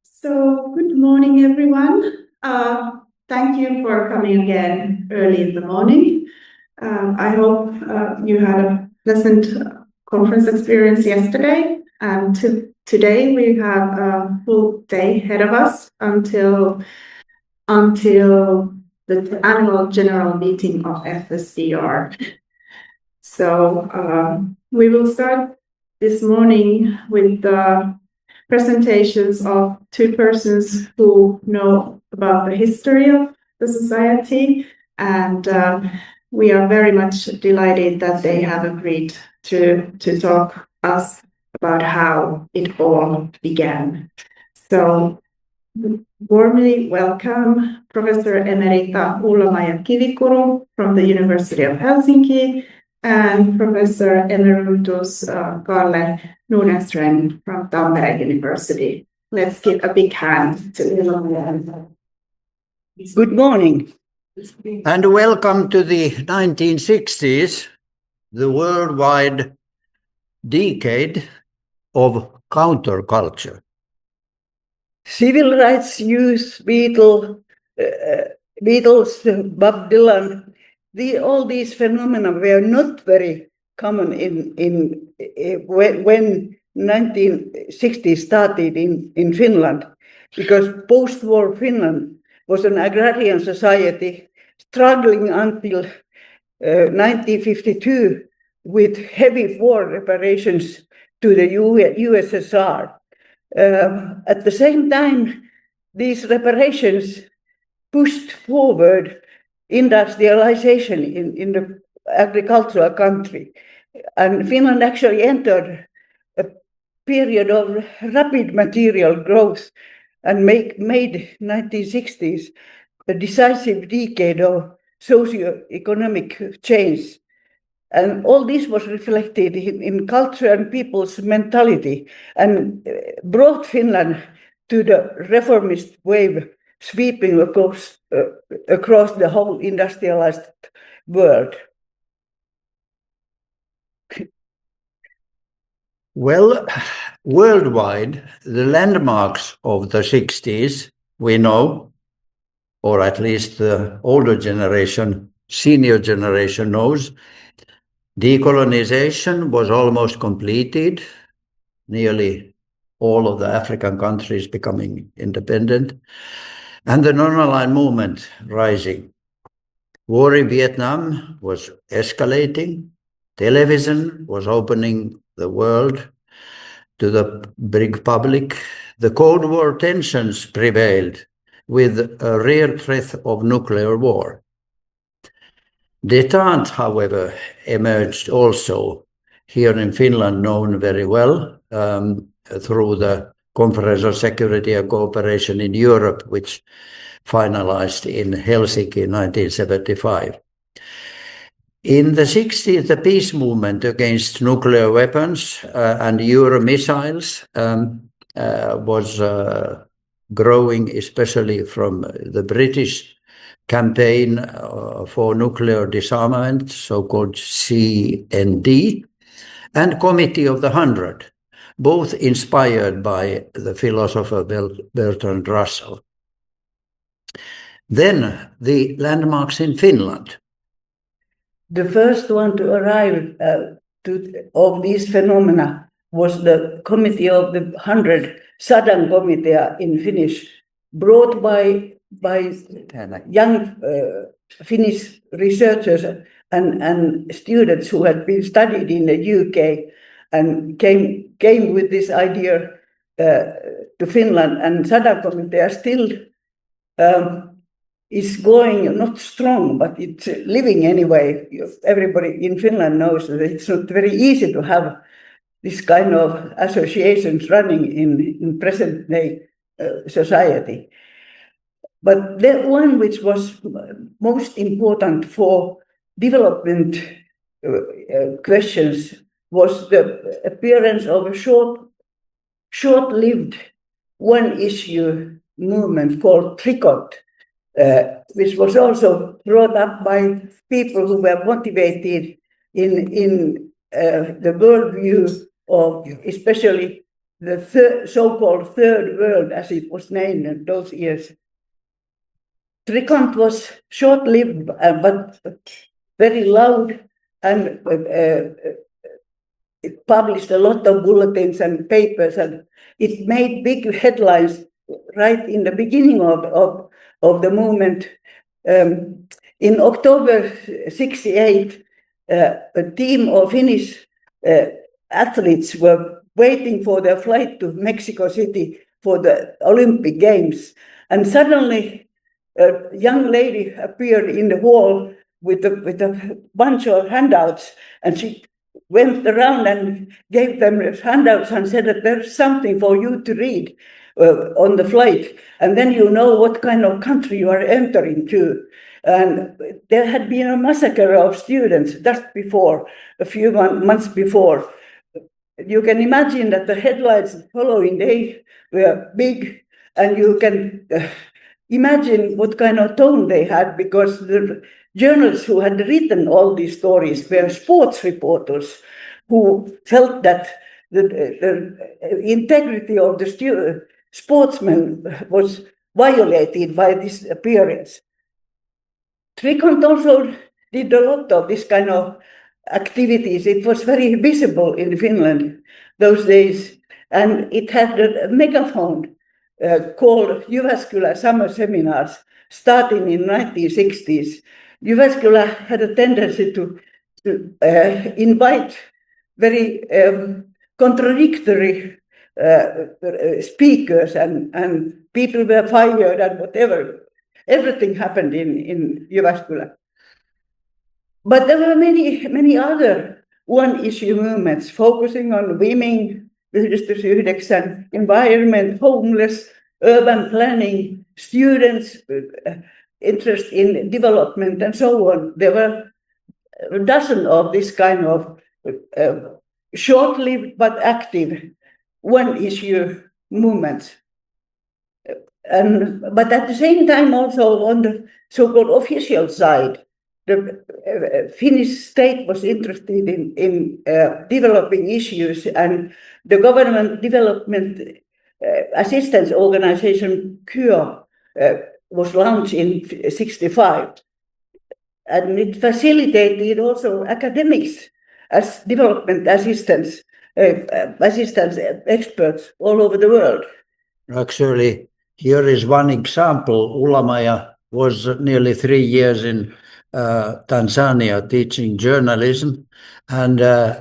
So, good morning, everyone. Thank you for coming again early in the morning. I hope you had a pleasant conference experience yesterday. And today we have a full day ahead of us until the annual general meeting of FSDR. So we will start this morning with the presentations of two persons who know about the history of the society, and we are very much delighted that they have agreed to talk us about how it all began. So warmly welcome Professor Emerita Ullamaija Kivikuru from the University of Helsinki and Professor Emeritus Kaarle Nordenstreng from Tampere University. Let's give a big hand to Ullamaija. Good morning and welcome to the 1960s, the worldwide decade of counterculture. Civil rights youth, Beatles, Bob Dylan, all these phenomena were not very common when 1960s started in Finland, because post-war Finland was an agrarian society struggling until 1952 with heavy war reparations to the USSR. At the same time, these reparations pushed forward industrialization in the agricultural country. And Finland actually entered a period of rapid material growth and made 1960s a decisive decade of socio-economic change. And all this was reflected in culture and people's mentality and brought Finland to the reformist wave sweeping across the whole industrialized world. Well, worldwide, the landmarks of the 60s, we know, or at least the older generation, senior generation knows. Decolonization was almost completed, nearly all of the African countries becoming independent, and the non-aligned movement rising. War in Vietnam was escalating. Television was opening the world to the big public. The Cold War tensions prevailed with a real threat of nuclear war. Detente, however, emerged also here in Finland, known very well through the Conference of Security and Cooperation in Europe, which finalized in Helsinki in 1975. In the 60s, the peace movement against nuclear weapons and Euro missiles was growing, especially from the British campaign for nuclear disarmament, so-called CND, and Committee of the 100, both inspired by the philosopher Bertrand Russell. Then the landmarks in Finland. The first one to arrive of these phenomena was the Committee of the 100, Sadan Komitea in Finnish, brought by young Finnish researchers and students who had been studied in the UK and came with this idea to Finland. And Sadan Komitea still is going, not strong, but it's living anyway. Everybody in Finland knows that it's not very easy to have this kind of associations running in present-day society. But the one which was most important for development questions was the appearance of a short-lived one-issue movement called Tricot, which was also brought up by people who were motivated in the worldview of especially the so-called third world, as it was named in those years. Trikont was short-lived, but very loud, and it published a lot of bulletins and papers, and it made big headlines right in the beginning of the movement. In October 1968, a team of Finnish athletes were waiting for their flight to Mexico City for the Olympic Games, and suddenly a young lady appeared in the hall with a bunch of handouts, and she went around and gave them handouts and said that there's something for you to read on the flight, and then you know what kind of country you are entering to. And there had been a massacre of students just before, a few months before. You can imagine that the headlines the following day were big, and you can imagine what kind of tone they had, because the journalists who had written all these stories were sports reporters who felt that the integrity of the sportsmen was violated by this appearance. Trikont also did a lot of this kind of activities. It was very visible in Finland those days, and it had a megaphone called Jyväskylä Summer Seminars, starting in 1960s. Jyväskylä had a tendency to invite very contradictory speakers, and people were fired and whatever. Everything happened in Jyväskylä. But there were many other one-issue movements focusing on women, environment, homeless, urban planning, students, interest in development, and so on. There were a dozen of this kind of short-lived but active one-issue movements. But at the same time, also on the so-called official side, the Finnish state was interested in developing issues, and the government development assistance organization KYO was launched in 1965, and it facilitated also academics as development assistants experts all over the world. Actually, here is one example. Ullamaija was nearly 3 years in Tanzania teaching journalism, and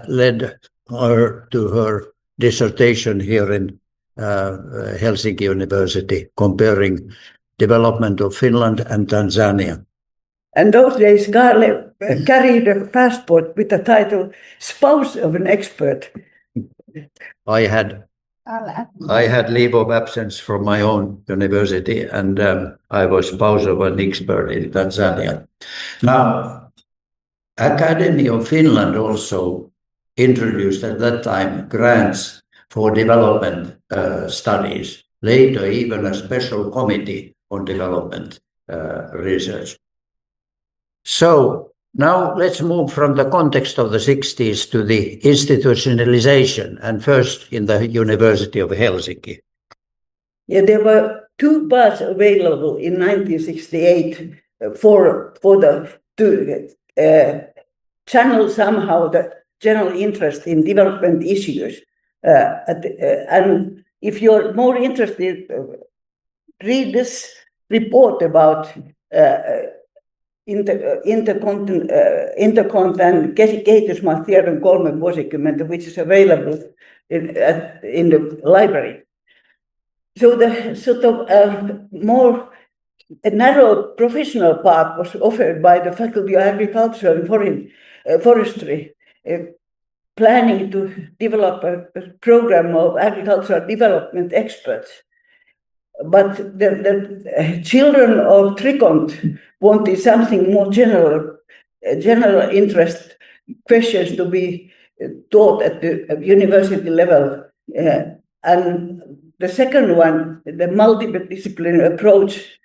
led her to her dissertation here in Helsinki University, comparing development of Finland and Tanzania. And those days, Kaarle carried a passport with the title Spouse of an Expert. I had leave of absence from my own university, and I was spouse of an expert in Tanzania. Now, Academy of Finland also introduced at that time grants for development studies, later even a special committee on development research. So now let's move from the context of the 60s to the institutionalization, and first in the University of Helsinki. Yeah, there were 2 parts available in 1968 to channel somehow the general interest in development issues. And if you're more interested, read this report about Intercont and kehitysmaatiedon 3 vuosikymmentä, which is available in the library. So the sort of more narrow professional path was offered by the Faculty of Agriculture and Forestry, planning to develop a program of agricultural development experts. But the children of Trikont wanted something more general interest questions to be taught at the university level. And the second one, the multidisciplinary approach,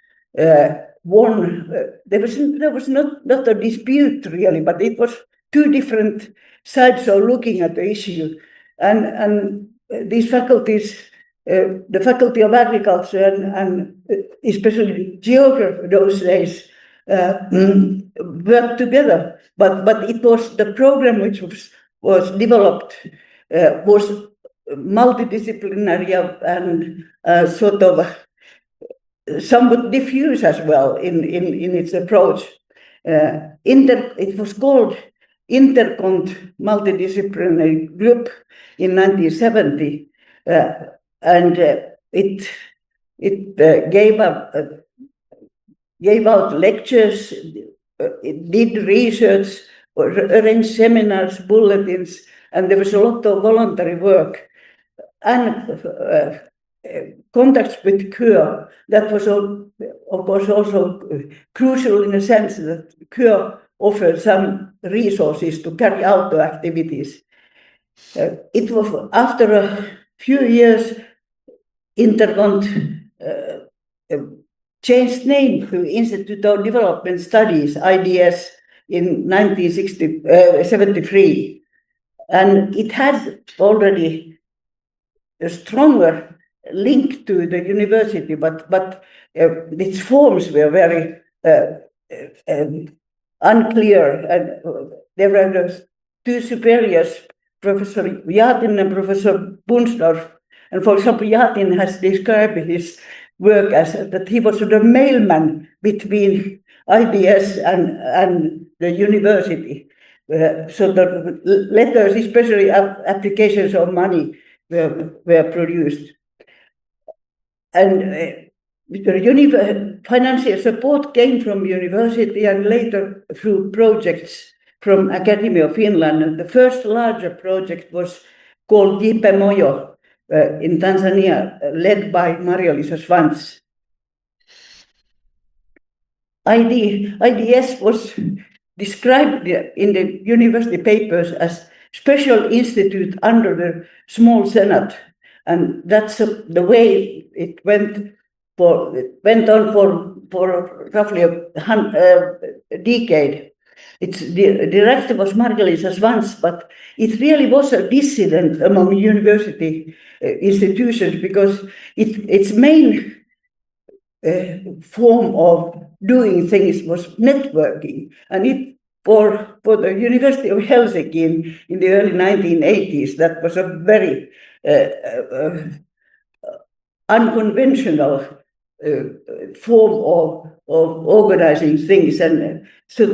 won. There was not a dispute really, but it was 2 different sides of looking at the issue. And these faculties, the Faculty of Agriculture and especially geography those days, worked together. But it was the program which was developed was multidisciplinary and sort of somewhat diffuse as well in its approach. It was called Intercont Multidisciplinary Group in 1970, and it gave out lectures, it did research, arranged seminars, bulletins, and there was a lot of voluntary work and contacts with KUR. That was, of course, also crucial in the sense that KUR offered some resources to carry out the activities. It was after a few years, Intercont changed name to Institute of Development Studies, IDS, in 1973. And it had already a stronger link to the university, but its forms were very unclear. And there were two superiors, Professor Jatin and Professor Bunsdorf. And for example, Jatin has described his work as that he was the mailman between IDS and the university. So the letters, especially applications of money, were produced. And financial support came from university and later through projects from Academy of Finland. And the first larger project was called Jipe Moyo in Tanzania, led by Maria-Lisa Svantz. IDS was described in the university papers as special institute under the small senate, and that's the way it went on for roughly a decade. Its director was Maria-Lisa Svantz, but it really was a dissident among university institutions because its main form of doing things was networking, and for the University of Helsinki in the early 1980s, that was a very unconventional form of organizing things, and so.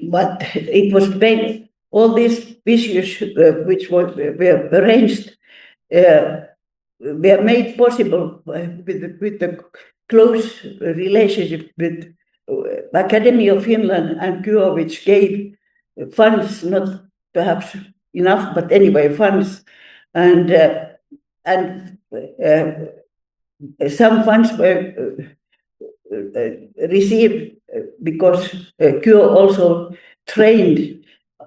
But it was made, all these issues which were arranged were made possible with the close relationship with Academy of Finland and KUR, which gave funds, not perhaps enough, but anyway, funds, and some funds were received because KUR also trained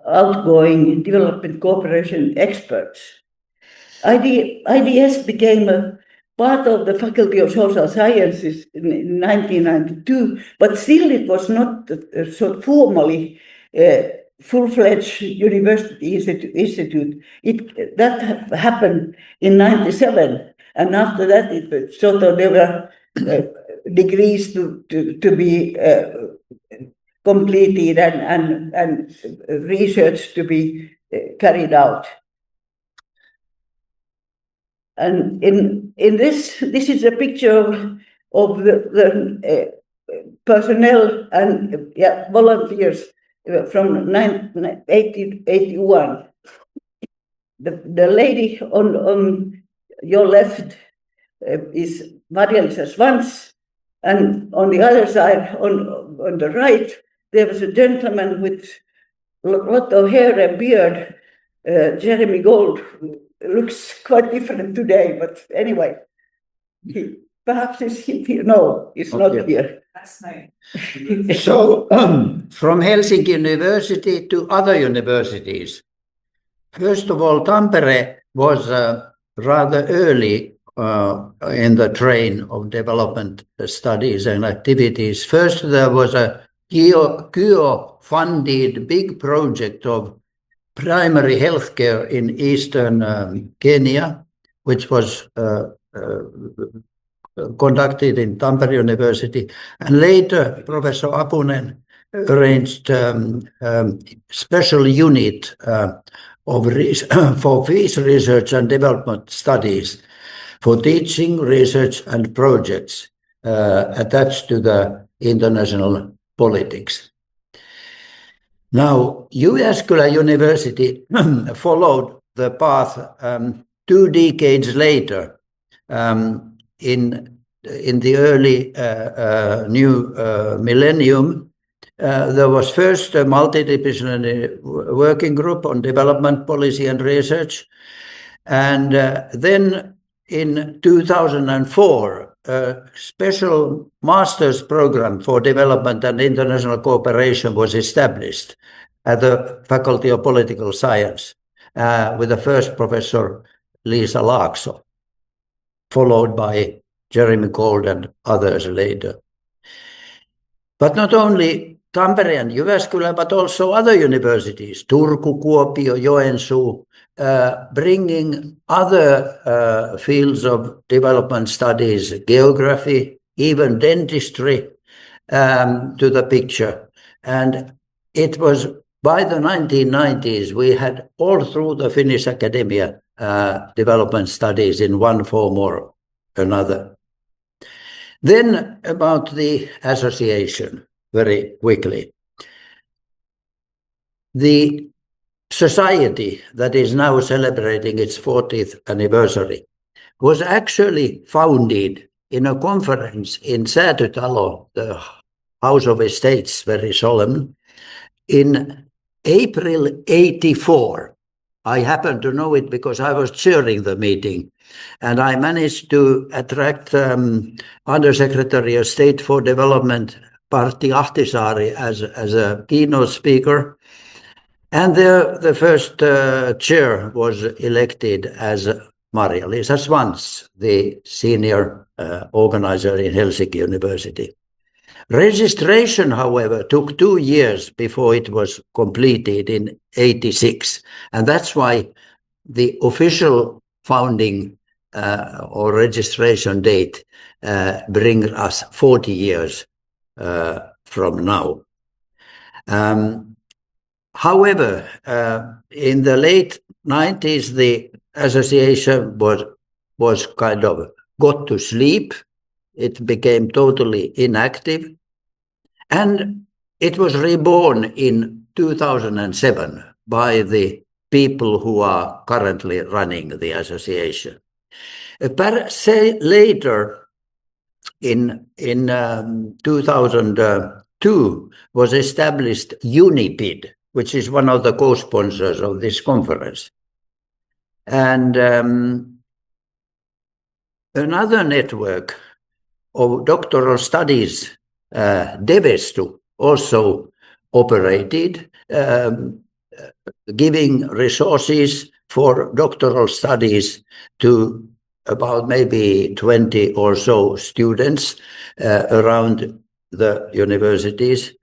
outgoing development cooperation experts. IDS became a part of the Faculty of Social Sciences in 1992, but still it was not so formally full-fledged university institute. That happened in 1997, and after that it sort of there were degrees to be completed and research to be carried out. And in this is a picture of the personnel and volunteers from 1981. The lady on your left is Maria-Lisa Svantz, and on the other side, on the right, there was a gentleman with a lot of hair and beard, Jeremy Gold, who looks quite different today, but anyway, perhaps he's here. No, he's not here. That's nice. So, from Helsinki University to other universities. First of all, Tampere was rather early in the train of development studies and activities. First, there was a KUR-funded big project of primary healthcare in eastern Kenya, which was conducted in Tampere University, and later Professor Apunen arranged special unit for peace research and development studies for teaching, research, and projects attached to the international politics. Now, Jyväskylä University followed the path 2 decades later. In the early new millennium, there was first a multidisciplinary working group on development policy and research, and then in 2004, a special master's program for development and international cooperation was established at the Faculty of Political Science with the first professor, Liisa Laakso, followed by Jeremy Gold and others later. But not only Tampere and Jyväskylä, but also other universities, Turku, Kuopio, Joensuu, bringing other fields of development studies, geography, even dentistry to the picture. And it was by the 1990s, we had all through the Finnish academia development studies in one form or another. Then about the association, very quickly. The society that is now celebrating its 40th anniversary was actually founded in a conference in Säätytalo, the House of Estates, very solemn, in April 84. I happen to know it because I was chairing the meeting, and I managed to attract Undersecretary of State for Development, Parti Ahtisaari, as a keynote speaker. And the first chair was elected as Maria-Liisa Svans, the senior organizer in Helsinki University. Registration, however, took 2 years before it was completed in 86. And that's why the official founding or registration date brings us 40 years from now. However, in the late 90s, the association was kind of got to sleep. It became totally inactive. And it was reborn in 2007 by the people who are currently running the association. Later, in 2002, was established UNIPID, which is one of the co-sponsors of this conference. And another network of doctoral studies, DevDays2026, also operated, giving resources for doctoral studies to about maybe 20 or so students around the universities.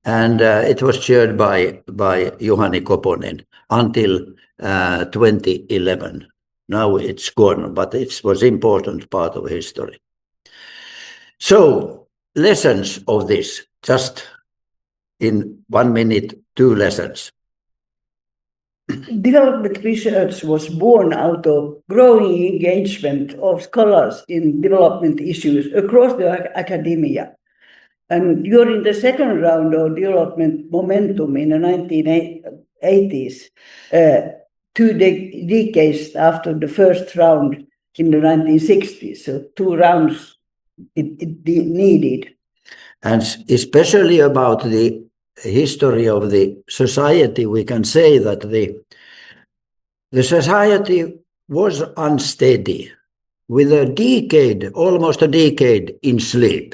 And it was chaired by Juhani Koponen until 2011. Now it's gone, but it was an important part of history. So, lessons of this, just in 1 minute, 2 lessons. Development research was born out of growing engagement of scholars in development issues across the academia. And during the second round of development momentum in the 1980s, 2 decades after the first round in the 1960s, so 2 rounds it needed. And especially about the history of the society, we can say that the society was unsteady, with almost a decade in sleep,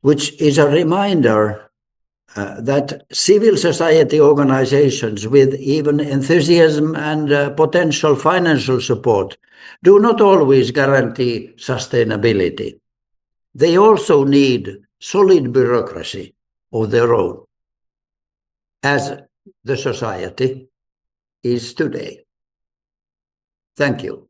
which is a reminder that civil society organizations with even enthusiasm and potential financial support do not always guarantee sustainability. They also need solid bureaucracy of their own. As the society is today. Thank you.